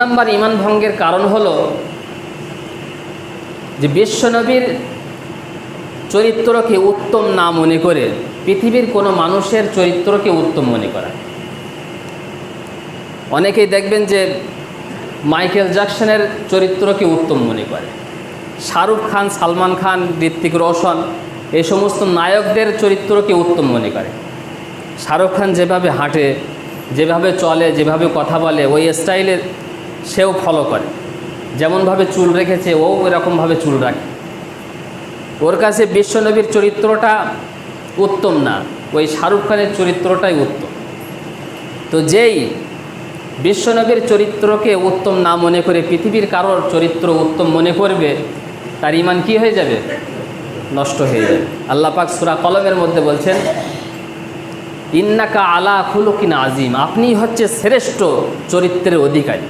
Number ঈমান ভঙ্গের কারণ হলো যে বিশ্বনবীর চরিত্রকে উত্তম না মনে করে পৃথিবীর কোনো মানুষের চরিত্রকে উত্তম মনে করা। অনেকেই দেখবেন যে মাইকেল জ্যাকসনের চরিত্রকে উত্তম মনে করে, শাহরুখ খান, সালমান খান, ঋত্বিক রোশন এই সমস্ত নায়কদের চরিত্রকে উত্তম মনে করে। শাহরুখ খান যেভাবে হাঁটে, যেভাবে চলে, যেভাবে কথা বলে, ওই স্টাইলের সেও ফলো করে। যেমনভাবে চুল রেখেছে ও এরকমভাবে চুল রাখে। ওর কাছে বিশ্বনবীর চরিত্রটা উত্তম না, ওই শাহরুখ খানের চরিত্রটাই উত্তম। তো যেই বিশ্বনবীর চরিত্রকে উত্তম না মনে করে পৃথিবীর কারোর চরিত্র উত্তম মনে করবে, তার ঈমান কি হয়ে যাবে? নষ্ট হয়ে যাবে। আল্লাহ পাক সূরা কলমের মধ্যে বলছেন, ইন্নাকা আলা খুলুকিন আজিম, আপনি হচ্ছে শ্রেষ্ঠ চরিত্রের অধিকারী।